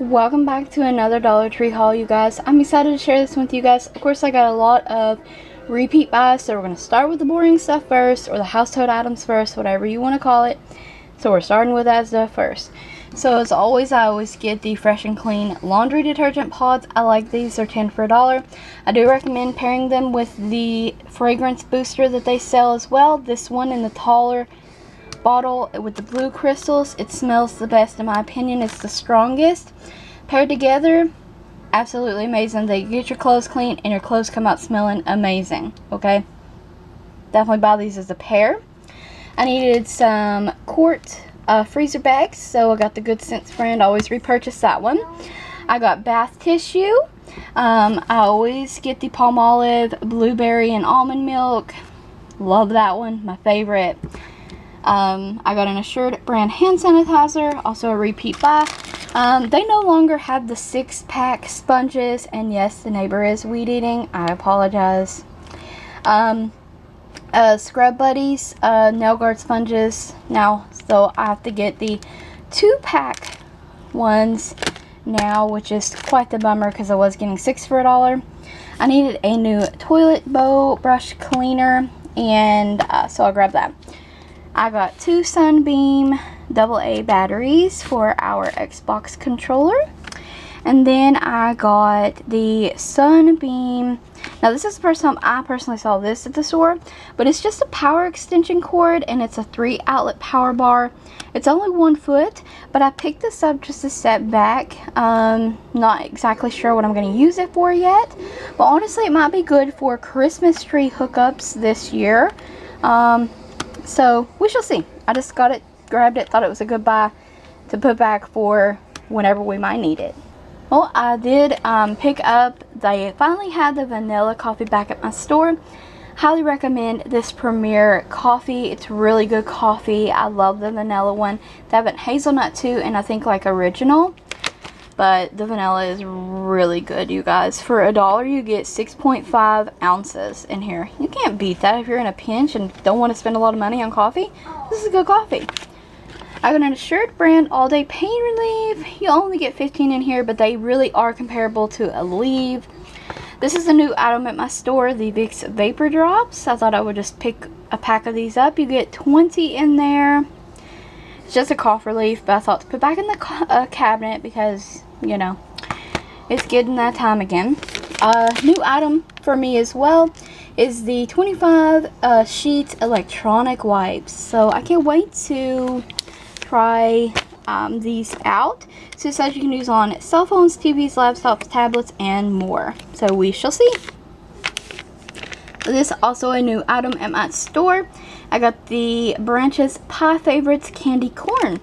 Welcome back to another Dollar Tree haul, you guys. I'm excited to share this with you guys. Of course, I got a lot of repeat buys, so we're going to start with the boring stuff first, or the household items first, whatever you want to call it. So we're starting with that stuff first. So as always, I always get the Fresh and Clean laundry detergent pods. I like these. They're 10 for $1. I do recommend pairing them with the fragrance booster that they sell as well. This one in the taller bottle with the blue crystals, it smells the best in my opinion. It's the strongest. Paired together, absolutely amazing. They get your clothes clean and your clothes come out smelling amazing. Okay, definitely buy these as a pair. I needed some quart freezer bags, so I got the Good Sense brand. I always repurchase that one. I got bath tissue. I always get the Palmolive blueberry and almond milk. Love that one, my favorite. I got an Assured brand hand sanitizer, also a repeat buy. They no longer have the 6-pack sponges, and yes, the neighbor is weed eating. I apologize. Scrub Buddies nail guard sponges now, so I have to get the 2-pack ones now, which is quite the bummer because I was getting 6 for $1. I needed a new toilet bowl brush cleaner, and so I grabbed that. I got 2 Sunbeam AA batteries for our Xbox controller. And then I got the Sunbeam. Now this is the first time I personally saw this at the store, but it's just a power extension cord and it's a 3-outlet power bar. It's only 1 foot, but I picked this up just to step back. Not exactly sure what I'm going to use it for yet, but honestly it might be good for Christmas tree hookups this year. So we shall see. I just got it, grabbed it, thought it was a good buy to put back for whenever we might need it. Well, I did pick up, they finally had the vanilla coffee back at my store. Highly recommend this Premier coffee. It's really good coffee. I love the vanilla one. They have it hazelnut too, and I think like original. But the vanilla is really good, you guys. For $1, you get 6.5 ounces in here. You can't beat that if you're in a pinch and don't want to spend a lot of money on coffee. This is good coffee. I got an Assured brand all-day pain relief. You only get 15 in here, but they really are comparable to a Aleve. This is a new item at my store, the Vicks Vapor Drops. I thought I would just pick a pack of these up. You get 20 in there. It's just a cough relief, but I thought to put back in the cabinet because, you know, it's getting that time again. New item for me as well is the 25 sheet electronic wipes. So I can't wait to try these out. So it says you can use on cell phones, TVs, laptops, tablets, and more. So we shall see. This is also a new item at my store. I got the Branches Pie Favorites candy corn.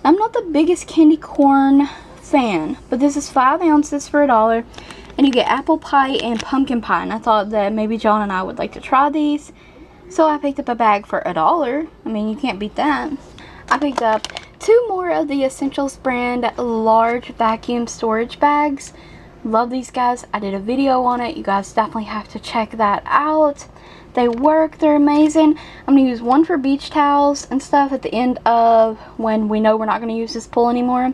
Now, I'm not the biggest candy corn fan, but this is 5 ounces for $1, and you get apple pie and pumpkin pie. And I thought that maybe John and I would like to try these, so I picked up a bag for $1. I mean, you can't beat that. I picked up 2 more of the Essentials brand large vacuum storage bags. Love these guys. I did a video on it. You guys definitely have to check that out. They work. They're amazing. I'm going to use one for beach towels and stuff at the end of when we know we're not going to use this pool anymore.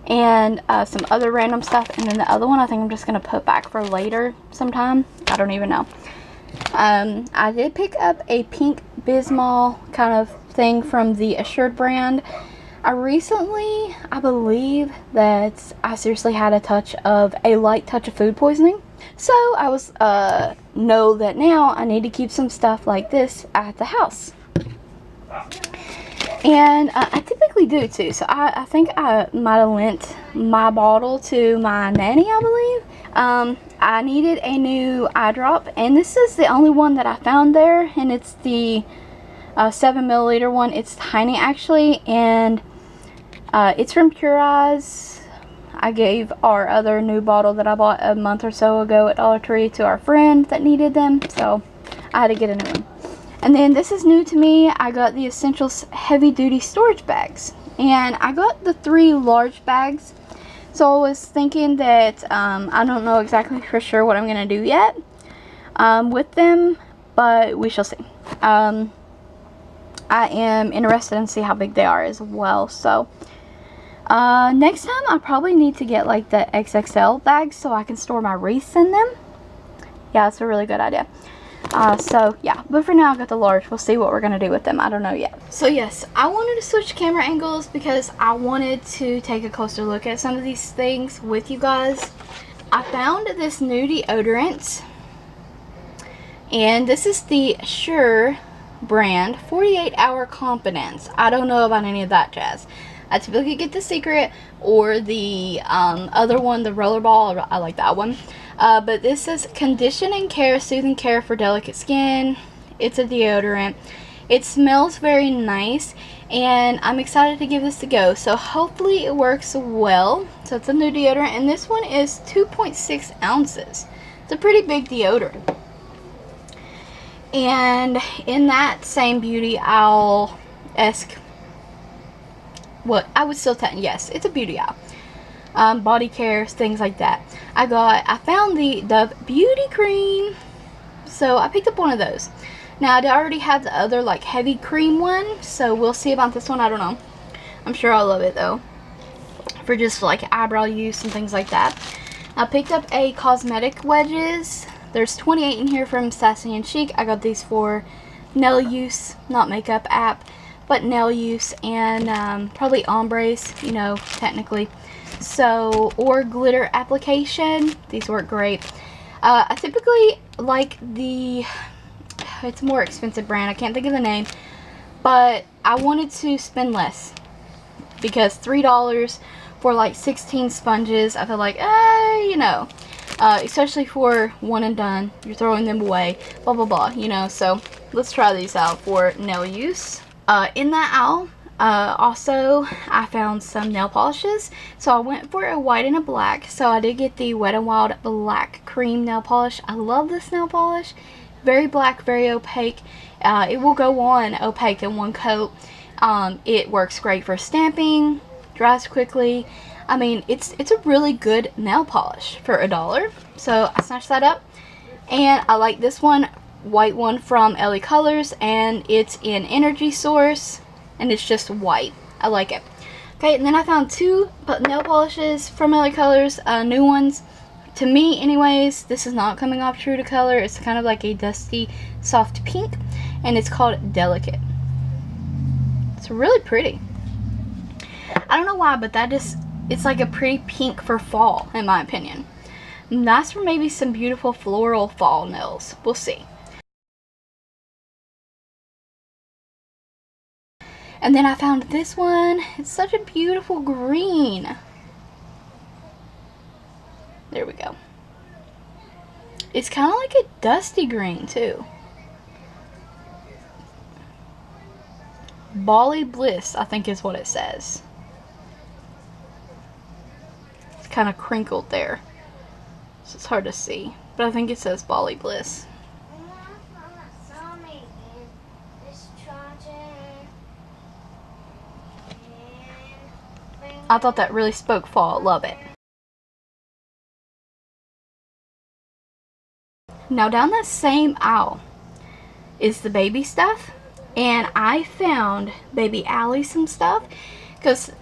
And some other random stuff. And then the other one I think I'm just going to put back for later sometime. I don't even know. I did pick up a pink Bismol kind of thing from the Assured brand. I believe that I seriously had a light touch of food poisoning. So I was, know that now I need to keep some stuff like this at the house. And I typically do too. So I think I might have lent my bottle to my nanny, I believe. I needed a new eye drop, and this is the only one that I found there, and it's the 7 milliliter one. It's tiny actually, and it's from Pure Eyes. I gave our other new bottle that I bought a month or so ago at DollarTree to our friend that needed them, so I had to get a new one. And then this is new to me. I got the Essentials heavy duty storage bags, and I got the 3 large bags. So I was thinking that I don't know exactly for sure what I'm gonna do yet with them, but we shall see. I am interested in see how big they are as well. So Next time I probably need to get like the XXL bags so I can store my wreaths in them. Yeah, it's a really good idea. So yeah, but for now I got the large. We'll see what we're gonna do with them. I don't know yet. So yes, I wanted to switch camera angles because I wanted to take a closer look at some of these things with you guys. I found this new deodorant, and this is the Sure brand 48-hour confidence. I don't know about any of that jazz. I typically get the Secret or the other one, the Rollerball. I like that one. But this is conditioning care, soothing care for delicate skin. It's a deodorant. It smells very nice, and I'm excited to give this a go. So hopefully it works well. So it's a new deodorant, and this one is 2.6 ounces. It's a pretty big deodorant. And in that same beauty owl-esque, what I would still tell, yes, it's a beauty owl. Body care, things like that. I found the Dove beauty cream, so I picked up one of those. Now I already have the other like heavy cream one, so we'll see about this one. I don't know. I'm sure I'll love it though, for just like eyebrow use and things like that. I picked up a Cosmetic Wedges. There's 28 in here from Sassy and Chic. I got these for nail use, not makeup app, but nail use, and probably ombres, you know, technically. So, or glitter application. These work great. I typically like it's a more expensive brand. I can't think of the name, but I wanted to spend less because $3 for like 16 sponges, I feel like, you know, especially for one and done, you're throwing them away, blah blah blah, you know. So let's try these out for nail use. In that aisle, also I found some nail polishes, so I went for a white and a black. So I did get the Wet n Wild black cream nail polish. I love this nail polish. Very black, very opaque. It will go on opaque in one coat. It works great for stamping, dries quickly. I mean, it's a really good nail polish for $1. So I snatched that up, and I like this one, white one from LA Colors, and it's in Energy Source, and it's just white. I like it. Okay, and then I found two nail polishes from LA Colors, new ones. To me anyways, this is not coming off true to color. It's kind of like a dusty soft pink, and it's called Delicate. It's really pretty. I don't know why, but it's like a pretty pink for fall, in my opinion. Nice for maybe some beautiful floral fall nails. We'll see. And then I found this one. It's such a beautiful green. There we go. It's kind of like a dusty green too. Bali Bliss, I think is what it says. It's kind of crinkled there, so it's hard to see, but I think it says Bali Bliss. I thought that really spoke fall. Love it. Now down that same aisle is the baby stuff, and I found baby Allie some stuff because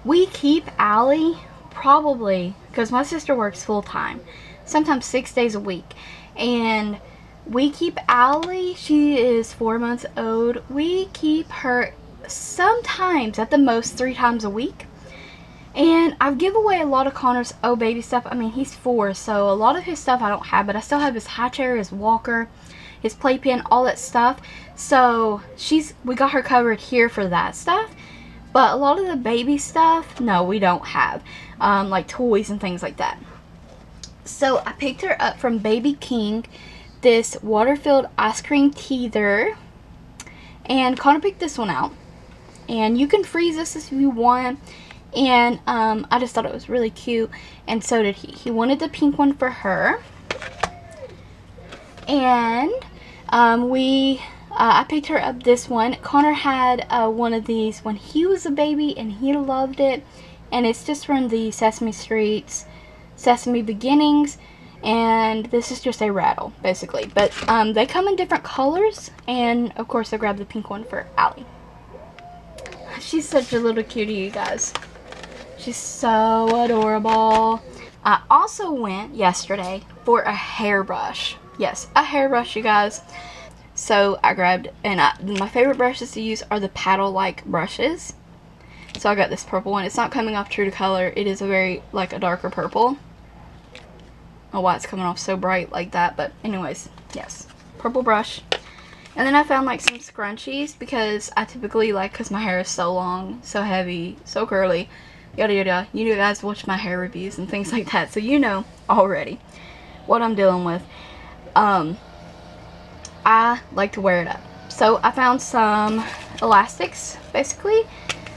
we keep Allie probably, because my sister works full-time, sometimes 6 days a week, and we keep Allie, she is 4 months old, we keep her sometimes at the most 3 times a week. And I've given away a lot of Connor's baby stuff. I mean, he's 4, so a lot of his stuff I don't have, but I still have his high chair, his walker, his playpen, all that stuff. So we got her covered here for that stuff. But a lot of the baby stuff, no, we don't have. Like toys and things like that. So I picked her up from Baby King, this water-filled ice cream teether. And Connor picked this one out. And you can freeze this if you want. And I just thought it was really cute, and so did he. He wanted the pink one for her. And I picked her up this one. Connor had one of these when he was a baby, and he loved it. And it's just from the Sesame Street's Sesame Beginnings, and this is just a rattle, basically. But they come in different colors, and of course I grabbed the pink one for Allie. She's such a little cutie, you guys. She's so adorable. I also went yesterday for a hairbrush. Yes, a hairbrush, you guys. So I grabbed, and my favorite brushes to use are the paddle-like brushes. So I got this purple one. It's not coming off true to color. It is a very, like, a darker purple. I don't know why it's coming off so bright like that, but anyways, yes, purple brush. And then I found like some scrunchies because I typically like, because my hair is so long, so heavy, so curly, yada yada. You guys watch my hair reviews and things like that, so you know already what I'm dealing with. I like to wear it up. So I found some elastics, basically.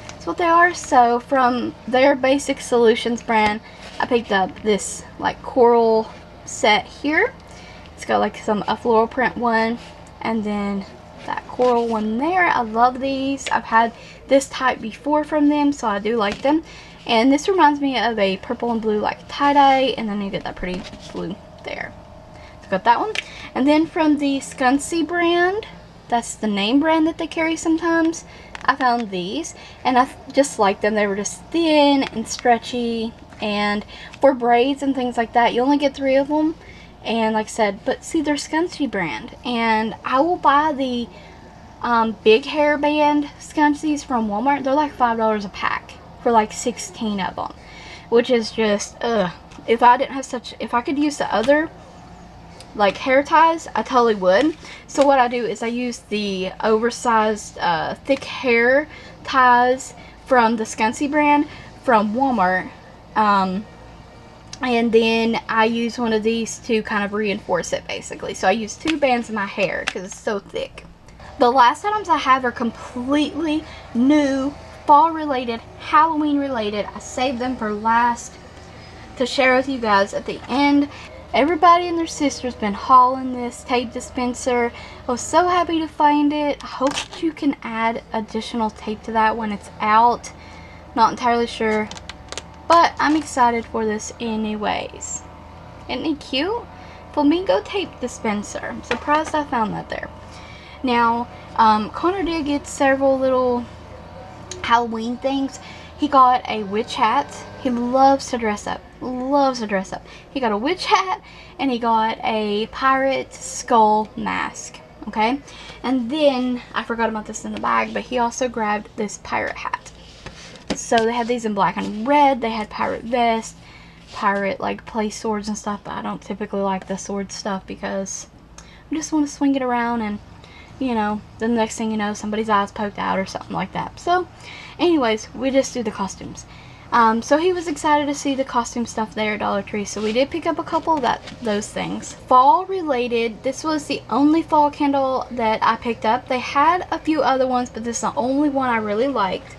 That's what they are. So from their Basic Solutions brand, I picked up this like coral set here. It's got like a floral print one, and then that coral one there. I love these. I've had this type before from them, so I do like them. And this reminds me of a purple and blue like tie-dye, and then you get that pretty blue there. So I got that one. And then from the Scunsy brand, that's the name brand that they carry sometimes, I found these, and I just like them. They were just thin and stretchy, and for braids and things like that, you only get 3 of them. And like I said, but see, they're Scunsy brand, and I will buy the big hairband scunchies from Walmart. They're like $5 a pack for like 16 of them, which is just if I could use the other like hair ties, I totally would. So what I do is I use the oversized thick hair ties from the Scunsy brand from Walmart, and then I use one of these to kind of reinforce it, basically. So I use 2 bands in my hair because it's so thick. The last items I have are completely new, fall related, Halloween related. I saved them for last to share with you guys at the end. Everybody and their sister's been hauling this tape dispenser. I was so happy to find it. I hope that you can add additional tape to that when it's out. Not entirely sure, but I'm excited for this anyways. Isn't it cute? Flamingo tape dispenser. I'm surprised I found that there. Now, Connor did get several little Halloween things. He got a witch hat. He loves to dress up. Loves to dress up. He got a witch hat, and he got a pirate skull mask. Okay? And then, I forgot about this in the bag, but he also grabbed this pirate hat. So they had these in black and red. They had pirate vest, pirate like play swords and stuff, but I don't typically like the sword stuff because I just want to swing it around, and you know, the next thing you know, somebody's eyes poked out or something like that. So anyways, we just do the costumes. So he was excited to see the costume stuff there at DollarTree, so we did pick up a couple of those things. Fall related, this was the only fall candle that I picked up. They had a few other ones, but this is the only one I really liked.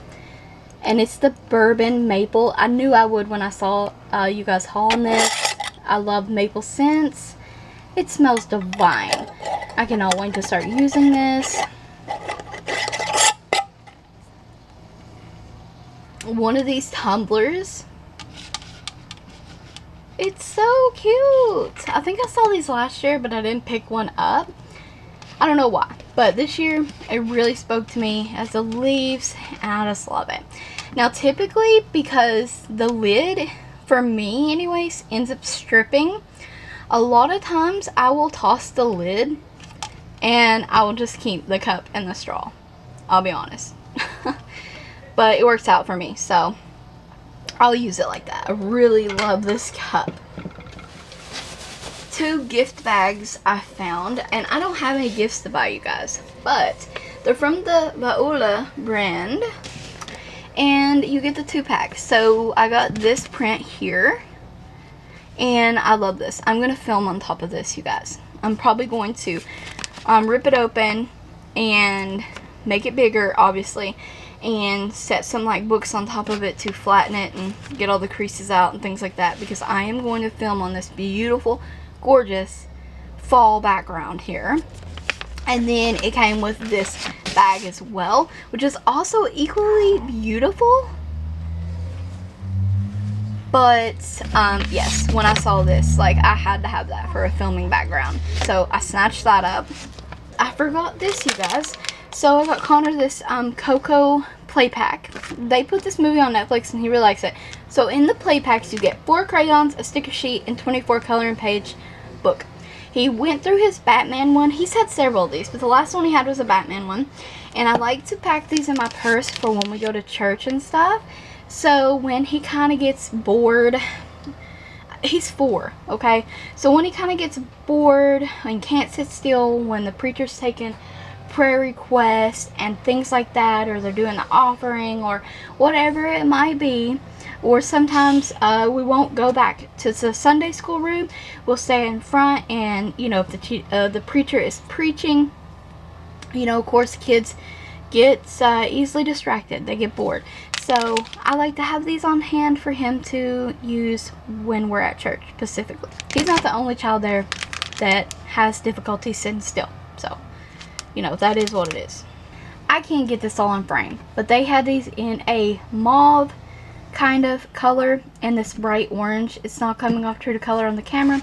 And it's the bourbon maple. I knew I would when I saw you guys hauling this. I love maple scents. It smells divine. I cannot wait to start using this. One of these tumblers. It's so cute. I think I saw these last year, but I didn't pick one up. I don't know why, but this year it really spoke to me as the leaves, and I just love it. Now typically, because the lid, for me anyways, ends up stripping, a lot of times I will toss the lid and I will just keep the cup and the straw. I'll be honest. But it works out for me, so I'll use it like that. I really love this cup. 2 gift bags I found, and I don't have any gifts to buy you guys, but they're from the Baula brand, and you get the 2-pack. So I got this print here, and I love this. I'm going to film on top of this, you guys. I'm probably going to rip it open and make it bigger, obviously, and set some like books on top of it to flatten it and get all the creases out and things like that, because I am going to film on this beautiful, gorgeous fall background here. And then it came with this bag as well, which is also equally beautiful. But yes, when I saw this, like, I had to have that for a filming background, so I snatched that up. I forgot this, you guys. So I got Connor this cocoa play pack. They put this movie on Netflix and he really likes it. So in the play packs you get 4 crayons, a sticker sheet, and 24 coloring page book. He went through his Batman one. He's had several of these, but the last one he had was a Batman one. And I like to pack these in my purse for when we go to church and stuff. So when he kind of gets bored, he's 4, okay? So when he kind of gets bored and can't sit still when the preacher's taking prayer requests and things like that, or they're doing the offering or whatever it might be, or sometimes we won't go back to the Sunday school room, we'll stay in front, and you know, if the preacher is preaching, you know, of course kids get easily distracted, they get bored. So I like to have these on hand for him to use when we're at church specifically. He's not the only child there that has difficulty sitting still, so you know, that is what it is. I can't get this all in frame, but they had these in a mauve kind of color and this bright orange. It's not coming off true to color on the camera,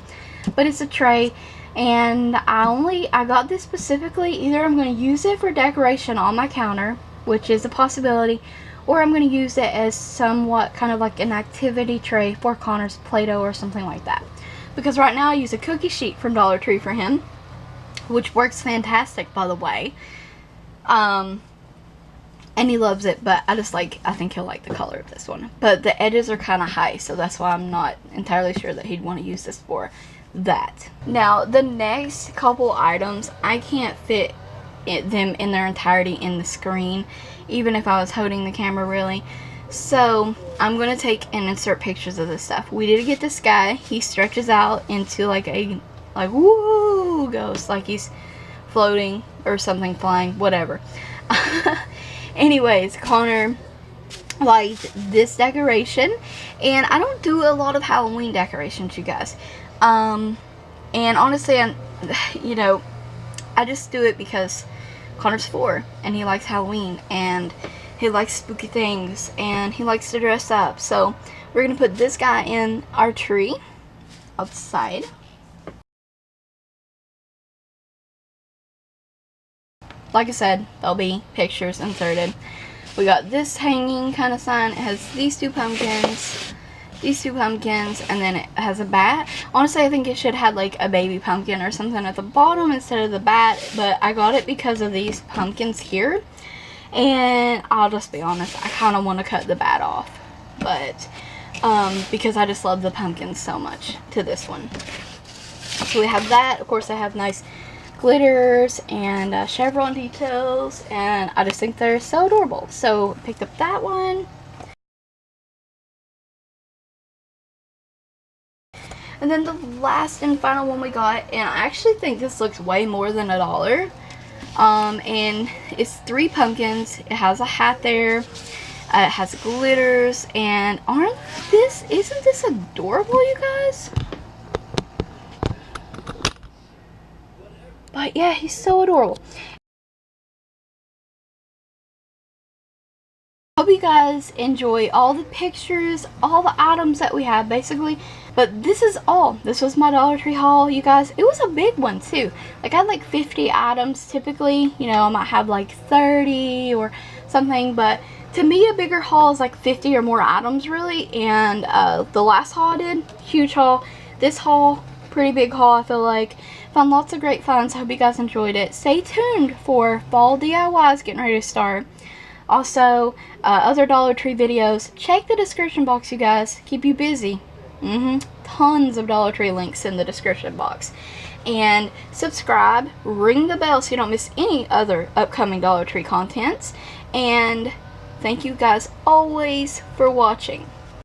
but it's a tray, and I got this specifically. Either I'm going to use it for decoration on my counter, which is a possibility, or I'm going to use it as somewhat kind of like an activity tray for Connor's Play-Doh or something like that. Because right now I use a cookie sheet from Dollar Tree for him, which works fantastic, by the way. And he loves it, but I think he'll like the color of this one. But the edges are kind of high, so that's why I'm not entirely sure that he'd want to use this for that. Now, the next couple items, I can't fit them in their entirety in the screen, even if I was holding the camera, really. So, I'm going to take and insert pictures of this stuff. We did get this guy. He stretches out into like a, woo, goes like he's floating or something, flying, whatever. Anyways, Connor liked this decoration, and I don't do a lot of Halloween decorations, you guys. And honestly, you know, I just do it because Connor's 4 and he likes Halloween and he likes spooky things and he likes to dress up. So we're gonna put this guy in our tree outside. Like I said, there'll be pictures inserted. We got this hanging kind of sign. It has these two pumpkins, and then it has a bat. Honestly, I think it should have like a baby pumpkin or something at the bottom instead of the bat, but I got it because of these pumpkins here. And I'll just be honest, I kind of want to cut the bat off, but because I just love the pumpkins so much to this one. So we have that. Of course, I have nice glitters and chevron details, and I just think they're so adorable. So picked up that one. And then the last and final one we got, and I actually think this looks way more than $1. And it's 3 pumpkins. It has a hat there. It has glitters, and isn't this adorable, you guys? But yeah, he's so adorable. Hope you guys enjoy all the pictures, all the items that we have, basically. But this is all. This was my Dollar Tree haul, you guys. It was a big one, too. Like, I had like 50 items typically. You know, I might have like 30 or something. But to me, a bigger haul is like 50 or more items, really. And the last haul I did, huge haul. This haul, pretty big haul, I feel like. Found lots of great finds. I hope you guys enjoyed it. Stay tuned for fall DIYs getting ready to start. Also, other Dollar Tree videos. Check the description box, you guys. Keep you busy. Tons of Dollar Tree links in the description box. And subscribe, ring the bell so you don't miss any other upcoming Dollar Tree contents. And thank you guys always for watching.